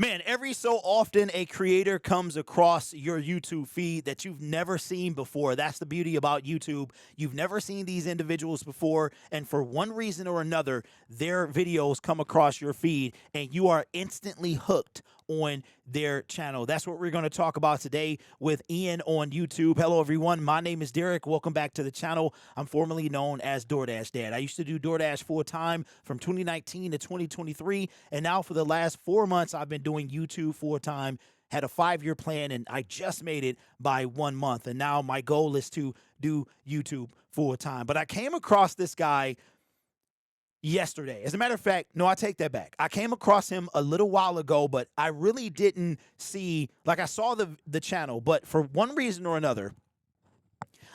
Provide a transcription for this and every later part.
Man, every so often a creator comes across your YouTube feed that you've never seen before. That's the beauty about YouTube. You've never seen these individuals before, and for one reason or another, their videos come across your feed and you are instantly hooked on their channel. That's what we're going to talk about today with Ian on YouTube. Hello, everyone. My name is Derek. Welcome back to the channel. I'm formerly known as DoorDash Dad. I used to do DoorDash full time from 2019 to 2023. And now for the last 4 months, I've been doing YouTube full time. Had a 5-year plan and I just made it by 1 month. And now my goal is to do YouTube full time. But I came across this guy yesterday. As a matter of fact, no, I take that back. I came across him a little while ago, but I really didn't see, like I saw the channel, but for one reason or another,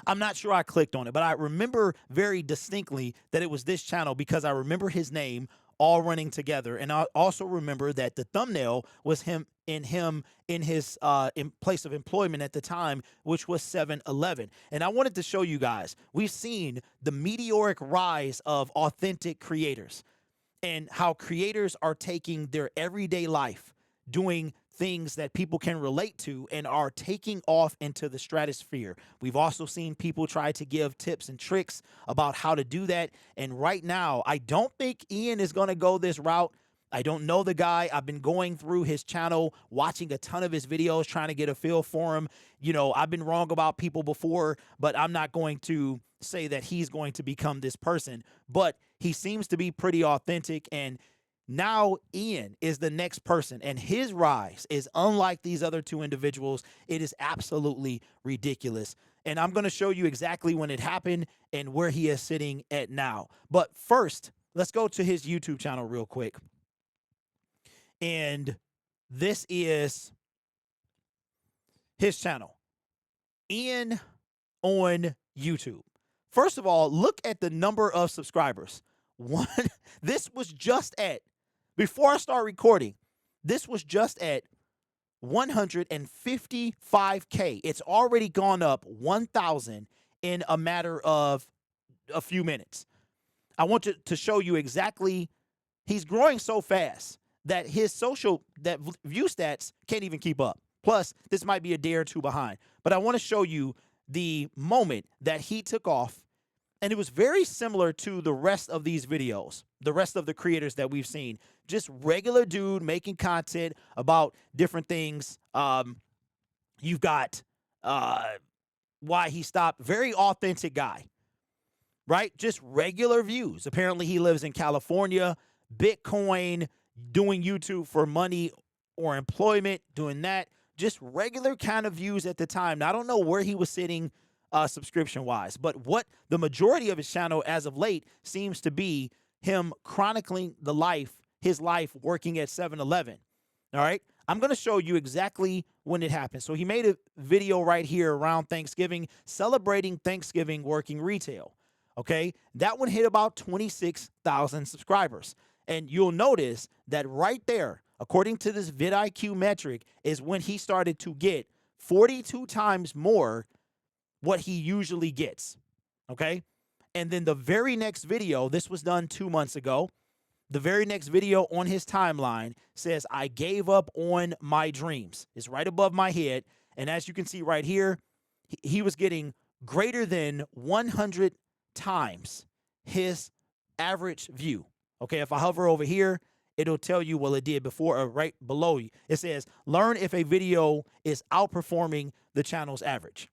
I'm not sure I clicked on it, but I remember very distinctly that it was this channel because I remember his name all running together. And I also remember that the thumbnail was him in his in place of employment at the time, which was 7-Eleven. And I wanted to show you guys, we've seen the meteoric rise of authentic creators and how creators are taking their everyday life, doing things that people can relate to and are taking off into the stratosphere. We've also seen people try to give tips and tricks about how to do that. And right now, I don't think Ian is going to go this route. I don't know the guy. I've been going through his channel, watching a ton of his videos, trying to get a feel for him. You know, I've been wrong about people before, but I'm not going to say that he's going to become this person. But he seems to be pretty authentic, and now Ian is the next person, and his rise is unlike these other two individuals. It is absolutely ridiculous. And I'm going to show you exactly when it happened and where he is sitting at now. But first, let's go to his YouTube channel real quick. And this is his channel, Ian on YouTube. First of all, look at the number of subscribers. One, this was just at, before I start recording, this was just at 155K. It's already gone up 1,000 in a matter of a few minutes. I want to show you exactly, he's growing so fast that his view stats can't even keep up. Plus, this might be a day or two behind. But I want to show you the moment that he took off. And it was very similar to the rest of these videos, the rest of the creators that we've seen. Just regular dude making content about different things. You've got why he stopped. Very authentic guy, right? Just regular views. Apparently he lives in California, Bitcoin, doing YouTube for money or employment, doing that. Just regular kind of views at the time. Now, I don't know where he was sitting subscription wise, but what the majority of his channel as of late seems to be him chronicling his life working at 7-Eleven. All right. I'm going to show you exactly when it happened. So he made a video right here around Thanksgiving, celebrating Thanksgiving working retail. Okay. That one hit about 26,000 subscribers. And you'll notice that right there, according to this vidIQ metric, is when he started to get 42 times more what he usually gets, okay? And then the very next video, this was done 2 months ago, the very next video on his timeline says, I gave up on my dreams. It's right above my head. And as you can see right here, he was getting greater than 100 times his average view. Okay, if I hover over here, it'll tell you, well, it did before or right below you. It says, learn if a video is outperforming the channel's average.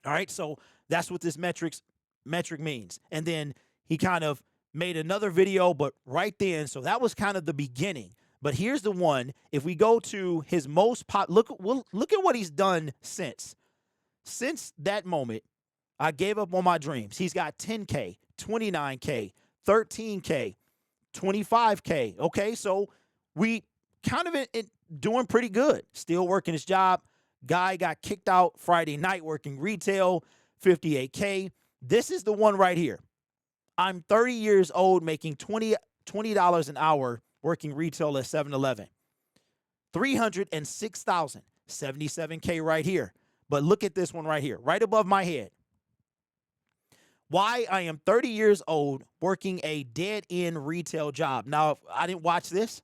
All right, so that's what this metric means. And then he kind of made another video, but right then, so that was kind of the beginning. But here's the one. If we go to his most look at what he's done since. Since that moment, I gave up on my dreams. He's got 10K, 29K, 13K, 25K. Okay, so we kind of doing pretty good. Still working his job. Guy got kicked out Friday night working retail, 58K. This is the one right here. I'm 30 years old making $20 an hour working retail at 7-Eleven. 306,000, 77K right here. But look at this one right here, right above my head. Why I am 30 years old working a dead-end retail job. Now, I didn't watch this,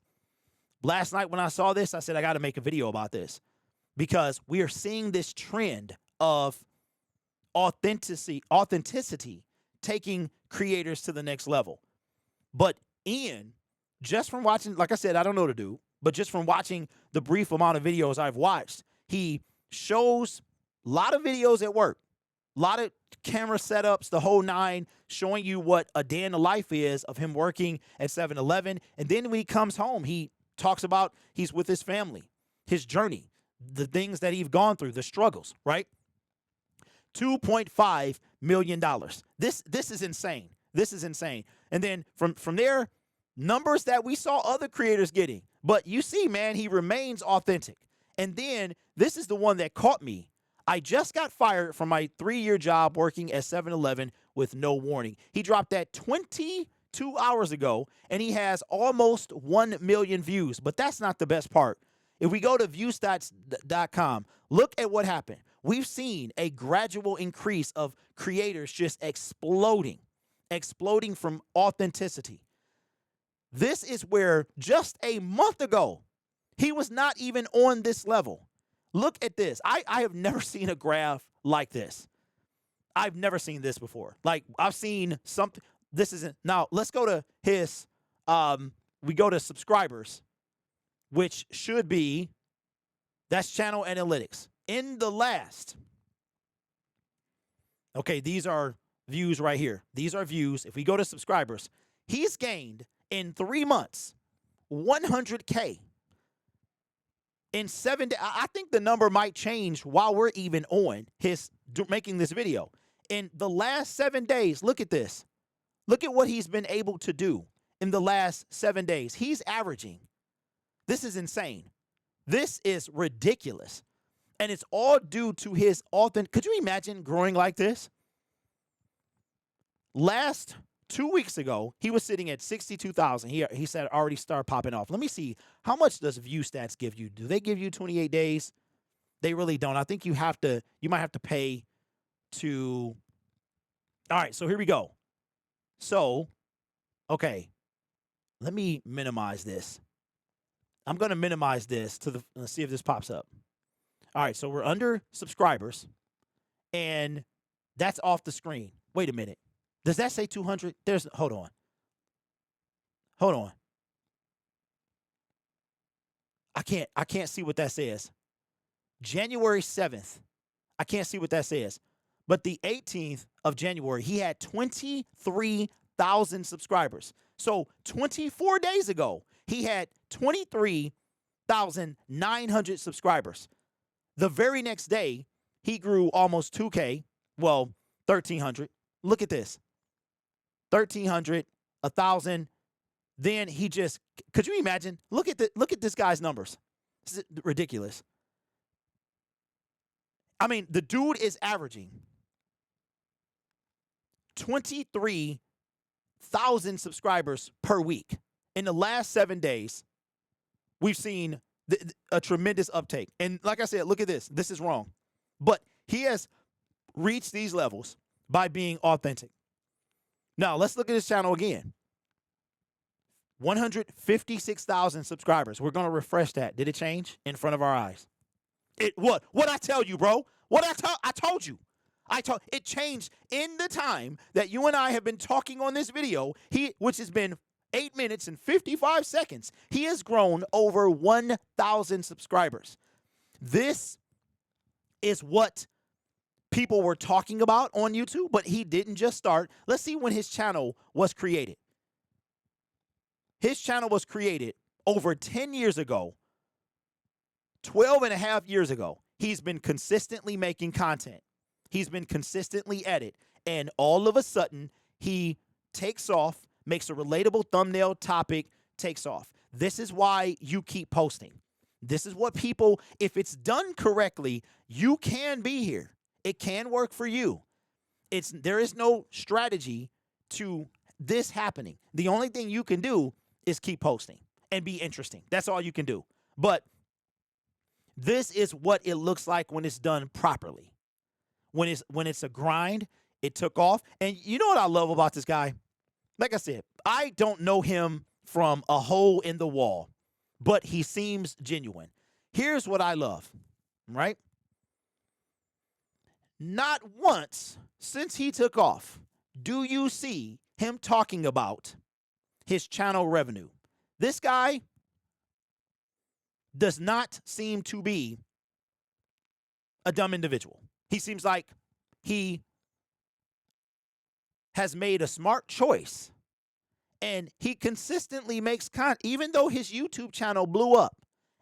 Last night when I saw this, I said, I got to make a video about this because we are seeing this trend of authenticity taking creators to the next level. But Ian, just from watching, like I said, I don't know the dude, but just from watching the brief amount of videos I've watched, he shows a lot of videos at work, a lot of camera setups, the whole nine, showing you what a day in the life is of him working at 7-Eleven. And then when he comes home, he talks about he's with his family, his journey, the things that he's gone through, the struggles, right? $2.5 million. This is insane. This is insane. And then from there, numbers that we saw other creators getting. But you see, man, he remains authentic. And then this is the one that caught me. I just got fired from my 3-year job working at 7-Eleven with no warning. He dropped that 22 hours ago, and he has almost 1 million views. But that's not the best part. If we go to viewstats.com, look at what happened. We've seen a gradual increase of creators just exploding from authenticity. This is where just a month ago, he was not even on this level. Look at this. I have never seen a graph like this. I've never seen this before. Like, I've seen something. This isn't. Now, let's go to his, we go to subscribers, which should be, that's channel analytics. In the last, okay, these are views right here. These are views. If we go to subscribers, he's gained in 3 months 100K. In 7 days, I think the number might change while we're even on making this video. In the last 7 days, look at this. Look at what he's been able to do in the last 7 days. He's averaging. This is insane. This is ridiculous. And it's all due to his authentic. Could you imagine growing like this? Last 2 weeks ago, he was sitting at 62,000. He said already start popping off. Let me see. How much does View Stats give you? Do they give you 28 days? They really don't. I think you might have to pay to. All right, so here we go. So, okay. Let me minimize this. I'm going to minimize this let's see if this pops up. All right, so we're under subscribers, and that's off the screen. Wait a minute. Does that say 200? Hold on. I can't see what that says. January 7th. I can't see what that says. But the 18th of January, he had 23,000 subscribers. So 24 days ago, he had 23,900 subscribers. The very next day, he grew almost 2K. Well, 1,300. Look at this. 1,300, 1,000. Then he just, could you imagine? Look at this guy's numbers. This is ridiculous. I mean, the dude is averaging 23,000 subscribers per week. In the last 7 days, we've seen a tremendous uptake. And like I said, look at this. This is wrong. But he has reached these levels by being authentic. Now, let's look at his channel again. 156,000 subscribers. We're going to refresh that. Did it change in front of our eyes? What I tell you, bro? I told you. It changed in the time that you and I have been talking on this video, which has been 8 minutes and 55 seconds. He has grown over 1,000 subscribers. This is what people were talking about on YouTube, but he didn't just start. Let's see when his channel was created. His channel was created over 10 years ago, 12 and a half years ago. He's been consistently making content. He's been consistently at it. And all of a sudden, he takes off, makes a relatable thumbnail topic, takes off. This is why you keep posting. This is what people, if it's done correctly, you can be here. It can work for you. There is no strategy to this happening. The only thing you can do is keep posting and be interesting. That's all you can do. But this is what it looks like when it's done properly. When it's a grind, it took off. And you know what I love about this guy? Like I said, I don't know him from a hole in the wall. but he seems genuine. Here's what I love, right? Not once since he took off do you see him talking about his channel revenue. This guy does not seem to be a dumb individual. He seems like he has made a smart choice, and he consistently makes content, even though his YouTube channel blew up.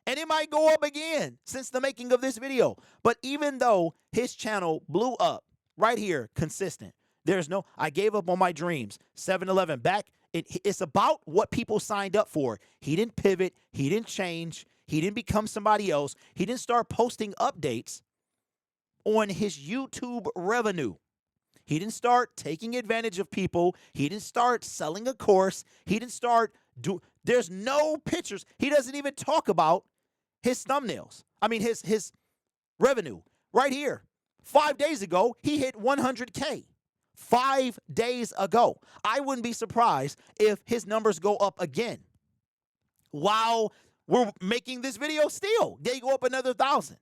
And it might go up again since the making of this video. But even though his channel blew up, right here, consistent. There's no, I gave up on my dreams. 7-Eleven back. It's about what people signed up for. He didn't pivot. He didn't change. He didn't become somebody else. He didn't start posting updates on his YouTube revenue. He didn't start taking advantage of people. He didn't start selling a course. He didn't start there's no pictures. He doesn't even talk about his thumbnails. I mean, his revenue right here. 5 days ago, he hit 100K. 5 days ago. I wouldn't be surprised if his numbers go up again. While we're making this video still, they go up another 1,000.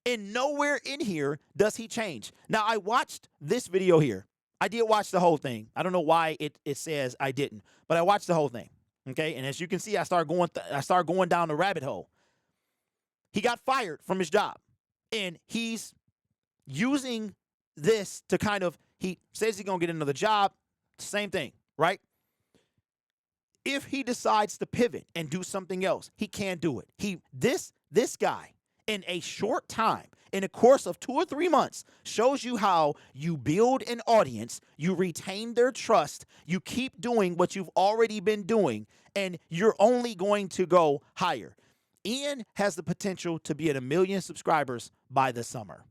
And nowhere in here does he change. Now, I watched this video here. I did watch the whole thing. I don't know why it says I didn't, but I watched the whole thing. Okay, and as you can see, I start going down the rabbit hole. He got fired from his job, and he's using this to kind of, he says he's gonna get another job. Same thing, right? If he decides to pivot and do something else, he can't do it. This guy, in a short time, in a course of 2 or 3 months, shows you how you build an audience, you retain their trust, you keep doing what you've already been doing, and you're only going to go higher. Ian has the potential to be at 1 million subscribers by the summer.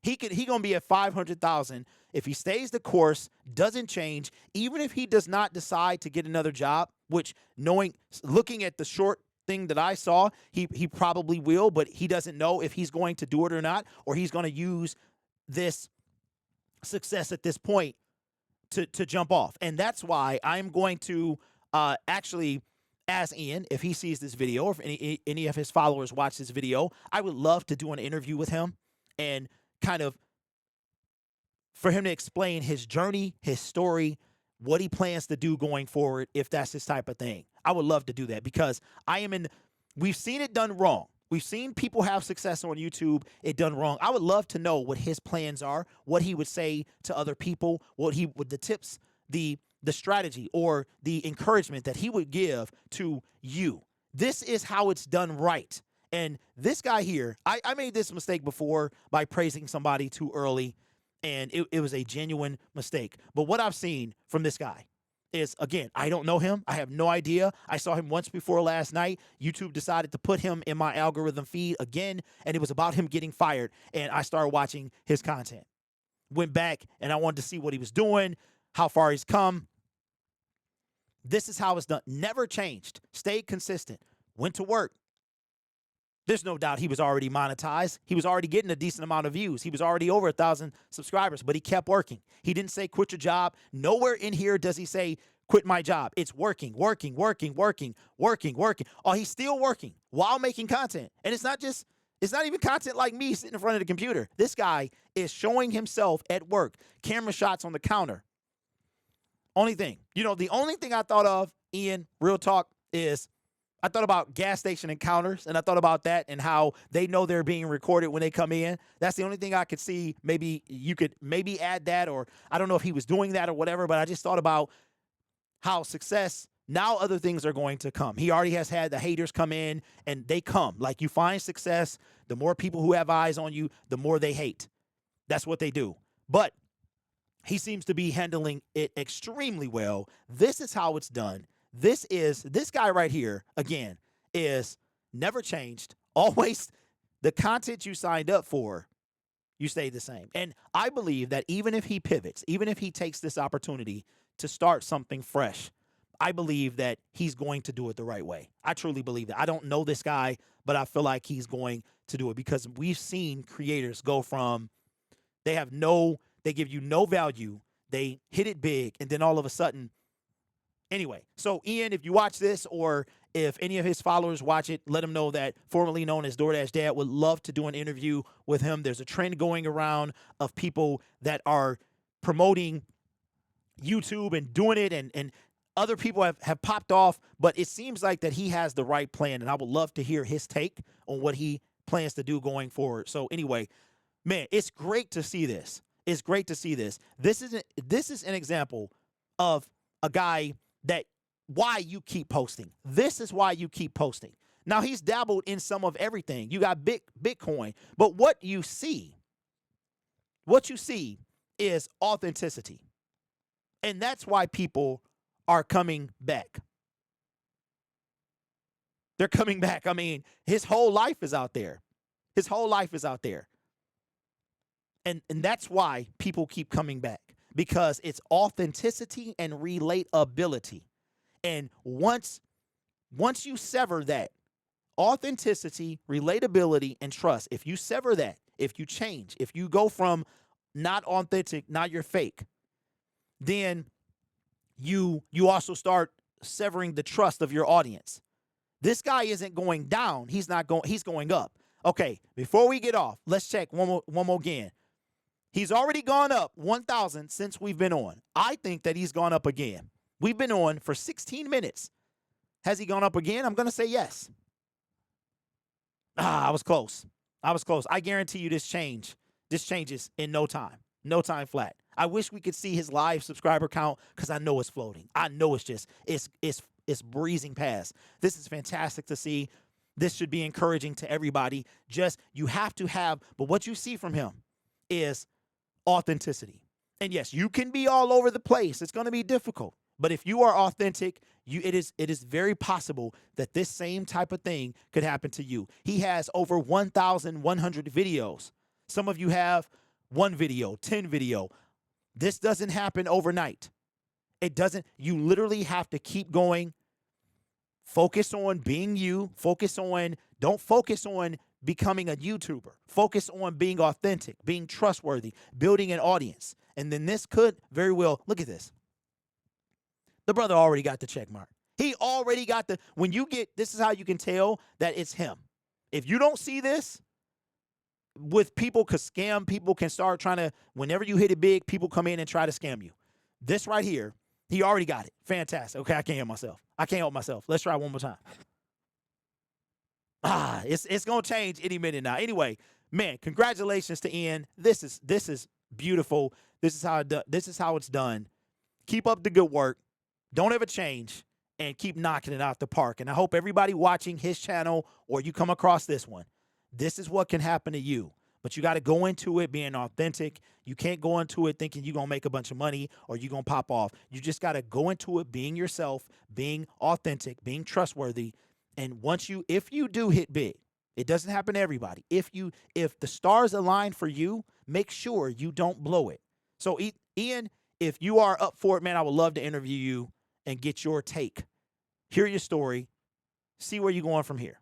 He gonna be at 500,000 if he stays the course, doesn't change, even if he does not decide to get another job, which looking at the short thing that I saw, he probably will, but he doesn't know if he's going to do it or not, or he's going to use this success at this point to jump off. And that's why I'm going to actually ask Ian if he sees this video, or if any of his followers watch this video. I would love to do an interview with him and kind of for him to explain his journey, his story, what he plans to do going forward, if that's his type of thing. I would love to do that because we've seen it done wrong. We've seen people have success on YouTube, it done wrong. I would love to know what his plans are, what he would say to other people, the tips, the strategy, or the encouragement that he would give to you. This is how it's done right. And this guy here, I made this mistake before by praising somebody too early, and it was a genuine mistake. But what I've seen from this guy is, again, I don't know him. I have no idea. I saw him once before last night. YouTube decided to put him in my algorithm feed again, and it was about him getting fired, and I started watching his content. Went back, and I wanted to see what he was doing, how far he's come. This is how it's done. Never changed. Stayed consistent. Went to work. There's no doubt he was already monetized. He was already getting a decent amount of views. He was already over 1,000 subscribers, but he kept working. He didn't say quit your job. Nowhere in here does he say quit my job. It's working. Oh, he's still working while making content. And it's not even content like me sitting in front of the computer. This guy is showing himself at work. Camera shots on the counter. Only thing. The only thing I thought of, Ian, real talk, is I thought about gas station encounters, and I thought about that and how they know they're being recorded when they come in. That's the only thing I could see. Maybe you could add that, or I don't know if he was doing that or whatever, but I just thought about how success, now other things are going to come. He already has had the haters come in, and they come. Like, you find success, the more people who have eyes on you, the more they hate. That's what they do. But he seems to be handling it extremely well. This is how it's done. This guy right here, again, is never changed. Always the content you signed up for, you stay the same. And I believe that even if he pivots, even if he takes this opportunity to start something fresh, I believe that he's going to do it the right way. I truly believe that. I don't know this guy, but I feel like he's going to do it because we've seen creators go from, they give you no value, they hit it big, and then all of a sudden, anyway, so Ian, if you watch this, or If any of his followers watch it, let him know that formerly known as DoorDash Dad would love to do an interview with him. There's a trend going around of people that are promoting YouTube and doing it, and other people have popped off, but it seems like that he has the right plan, and I would love to hear his take on what he plans to do going forward. So anyway, man, it's great to see this. It's great to see this. This is an example of a guy that why you keep posting. This is why you keep posting. Now, he's dabbled in some of everything. You got Bitcoin, but what you see is authenticity. And that's why people are coming back. They're coming back. I mean, his whole life is out there. His whole life is out there. And that's why people keep coming back, because it's authenticity and relatability. And once you sever that authenticity, relatability, and trust, if you sever that, if you change, if you go from not authentic, now you're fake, then you also start severing the trust of your audience. This guy isn't going down. He's going up. Okay, before we get off, let's check one more again. He's already gone up 1,000 since we've been on. I think that he's gone up again. We've been on for 16 minutes. Has he gone up again? I'm going to say yes. I was close. I guarantee you this changes in no time. No time flat. I wish we could see his live subscriber count, because I know it's floating. I know it's breezing past. This is fantastic to see. This should be encouraging to everybody. You have to have, but what you see from him is authenticity. And yes, you can be all over the place. It's going to be difficult. But if you are authentic, it is very possible that this same type of thing could happen to you. He has over 1,100 videos. Some of you have 1 video, 10 video. This doesn't happen overnight. It doesn't. You literally have to keep going. Focus on being you. Don't focus on becoming a YouTuber. Focus on being authentic, being trustworthy, building an audience. And then this could very well, look at this. The brother already got the check mark. He already got this is how you can tell that it's him. If you don't see this with people, because scam people can start trying to, whenever you hit it big, people come in and try to scam you. This right here, he already got it. Fantastic. Okay, I can't help myself. Let's try one more time. It's going to change any minute now. Anyway, man, congratulations to Ian. This is beautiful. This is how it's done. Keep up the good work. Don't ever change, and keep knocking it out the park. And I hope everybody watching his channel, or you come across this one, this is what can happen to you. But you got to go into it being authentic. You can't go into it thinking you're going to make a bunch of money or you're going to pop off. You just got to go into it being yourself, being authentic, being trustworthy. And if you do hit big, it doesn't happen to everybody. If the stars align for you, make sure you don't blow it. So Ian, if you are up for it, man, I would love to interview you and get your take. Hear your story. See where you're going from here.